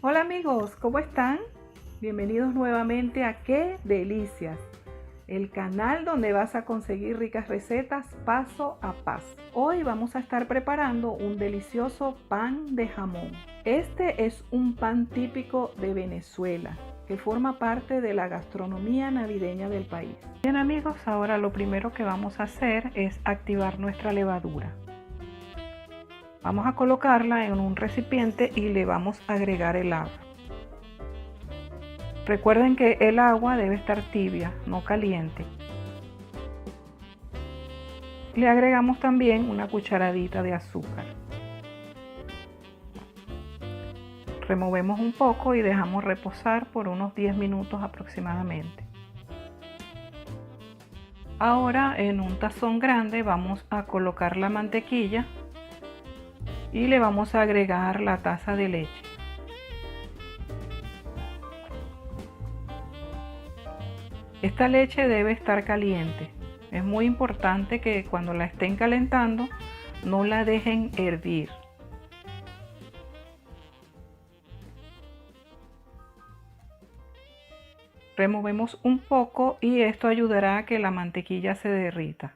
Hola amigos, ¿cómo están? Bienvenidos nuevamente a ¡Qué delicias! El canal donde vas a conseguir ricas recetas paso a paso. Hoy vamos a estar preparando un delicioso pan de jamón. Este es un pan típico de Venezuela que forma parte de la gastronomía navideña del país. Bien amigos, ahora lo primero que vamos a hacer es activar nuestra levadura. Vamos a colocarla en un recipiente y le vamos a agregar el agua. Recuerden que el agua debe estar tibia, no caliente. Le agregamos también una cucharadita de azúcar. Removemos un poco y dejamos reposar por unos 10 minutos aproximadamente. Ahora en un tazón grande vamos a colocar la mantequilla y le vamos a agregar la taza de leche. Esta leche debe estar caliente. Es muy importante que cuando la estén calentando no la dejen hervir. Removemos un poco y esto ayudará a que la mantequilla se derrita.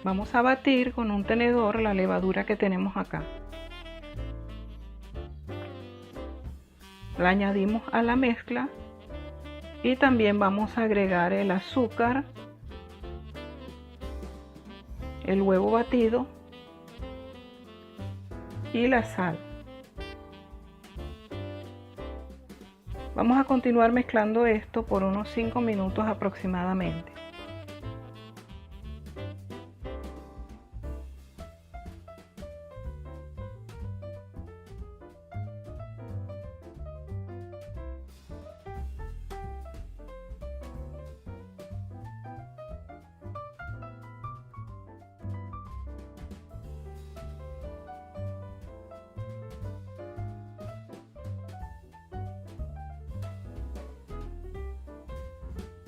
Vamos a batir con un tenedor la levadura que tenemos acá. La añadimos a la mezcla y también vamos a agregar el azúcar, el huevo batido y la sal. Vamos a continuar mezclando esto por unos 5 minutos aproximadamente.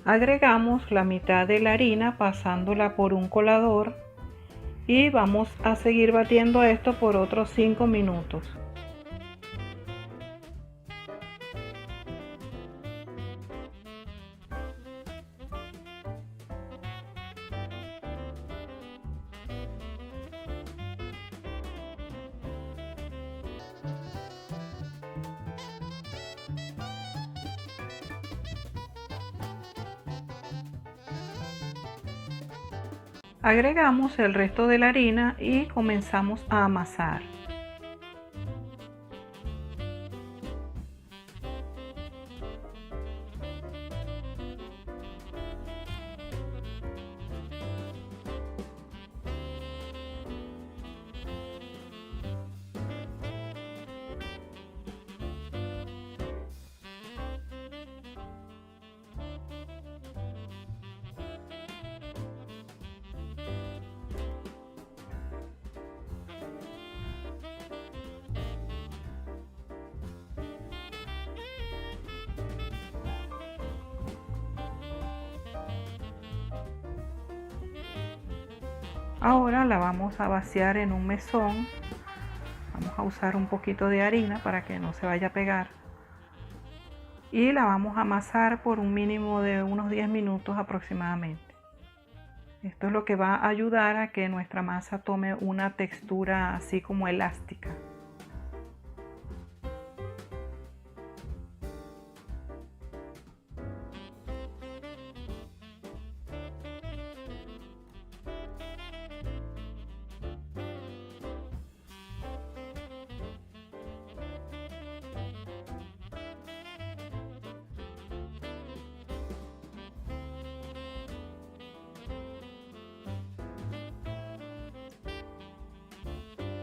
Agregamos la mitad de la harina pasándola por un colador y vamos a seguir batiendo esto por otros 5 minutos. Agregamos el resto de la harina y comenzamos a amasar. Ahora la vamos a vaciar en un mesón. Vamos a usar un poquito de harina para que no se vaya a pegar. Y la vamos a amasar por un mínimo de unos 10 minutos aproximadamente. Esto es lo que va a ayudar a que nuestra masa tome una textura así como elástica.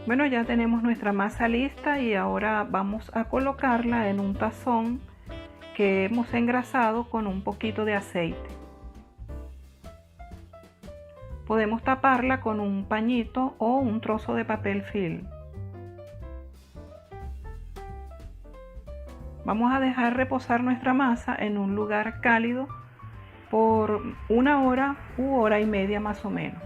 Bueno, ya tenemos nuestra masa lista y ahora vamos a colocarla en un tazón que hemos engrasado con un poquito de aceite. Podemos taparla con un pañito o un trozo de papel film. Vamos a dejar reposar nuestra masa en un lugar cálido por 1 hora u hora y media más o menos.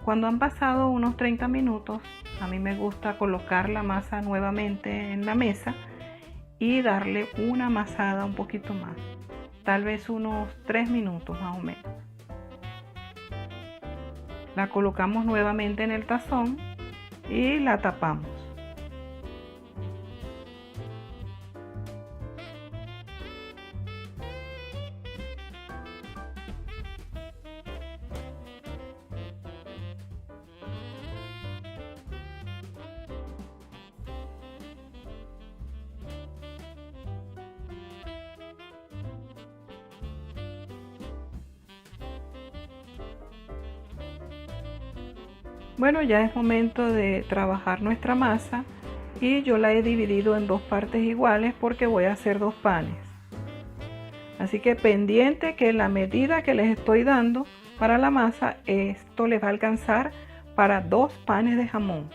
Cuando han pasado unos 30 minutos, a mí me gusta colocar la masa nuevamente en la mesa y darle una amasada un poquito más, tal vez unos 3 minutos más o menos. La colocamos nuevamente en el tazón y la tapamos. Bueno, ya es momento de trabajar nuestra masa y yo la he dividido en 2 partes iguales porque voy a hacer 2 panes. Así que pendiente que la medida que les estoy dando para la masa, esto les va a alcanzar para 2 panes de jamón.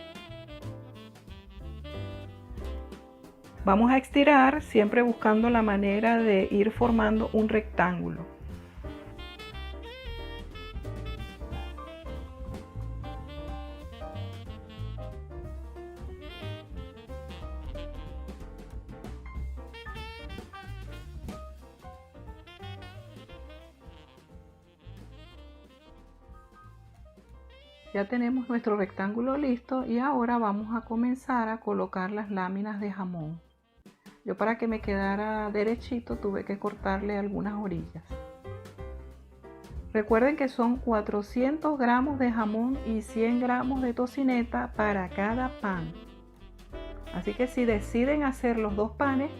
Vamos a estirar siempre buscando la manera de ir formando un rectángulo. Ya tenemos nuestro rectángulo listo y ahora vamos a comenzar a colocar las láminas de jamón. Yo, para que me quedara derechito, tuve que cortarle algunas orillas. Recuerden que son 400 gramos de jamón y 100 gramos de tocineta para cada pan. Así que si deciden hacer los 2 panes,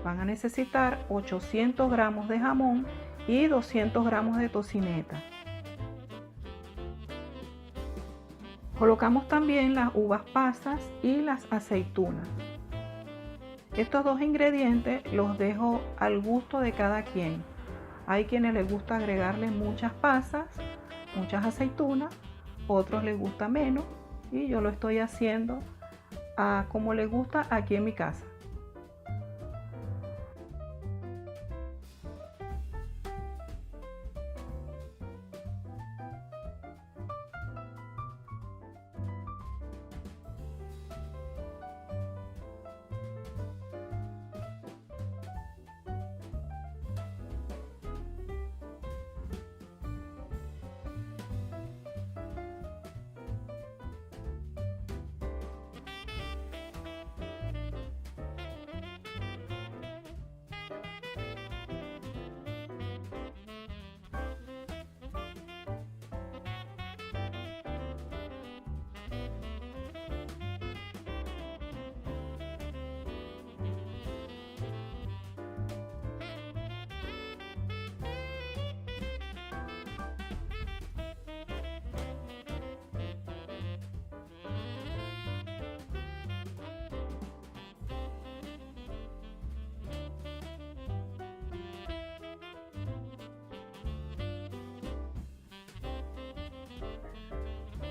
van a necesitar 800 gramos de jamón y 200 gramos de tocineta. Colocamos también las uvas pasas y las aceitunas. Estos 2 ingredientes los dejo al gusto de cada quien. Hay quienes les gusta agregarle muchas pasas, muchas aceitunas, otros les gusta menos y yo lo estoy haciendo como les gusta aquí en mi casa.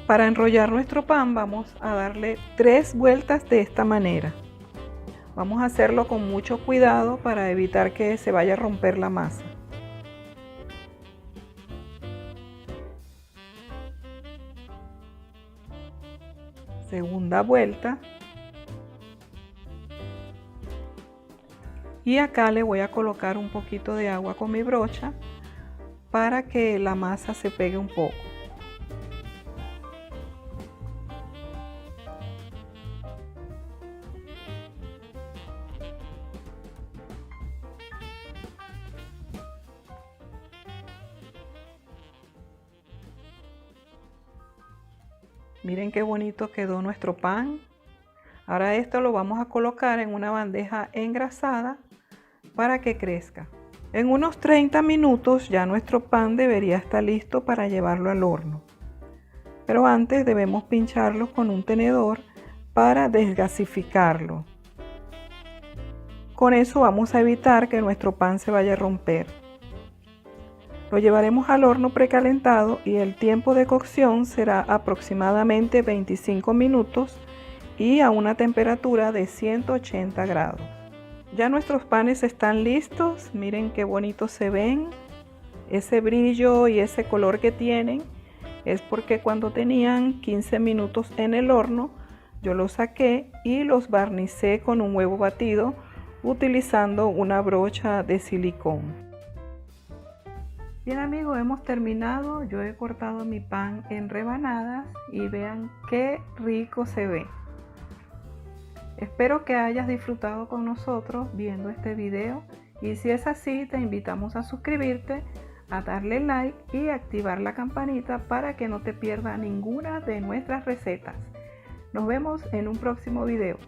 Para enrollar nuestro pan vamos a darle 3 vueltas de esta manera. Vamos a hacerlo con mucho cuidado para evitar que se vaya a romper la masa. Segunda vuelta. Y acá le voy a colocar un poquito de agua con mi brocha para que la masa se pegue un poco. Miren qué bonito quedó nuestro pan. Ahora esto lo vamos a colocar en una bandeja engrasada para que crezca. En unos 30 minutos ya nuestro pan debería estar listo para llevarlo al horno. Pero antes debemos pincharlo con un tenedor para desgasificarlo. Con eso vamos a evitar que nuestro pan se vaya a romper. Lo llevaremos al horno precalentado y el tiempo de cocción será aproximadamente 25 minutos y a una temperatura de 180 grados. Ya nuestros panes están listos, miren qué bonitos se ven. Ese brillo y ese color que tienen es porque cuando tenían 15 minutos en el horno, yo los saqué y los barnicé con un huevo batido utilizando una brocha de silicón. Bien amigos, hemos terminado. Yo he cortado mi pan en rebanadas y vean qué rico se ve. Espero que hayas disfrutado con nosotros viendo este video y si es así te invitamos a suscribirte, a darle like y activar la campanita para que no te pierdas ninguna de nuestras recetas. Nos vemos en un próximo video.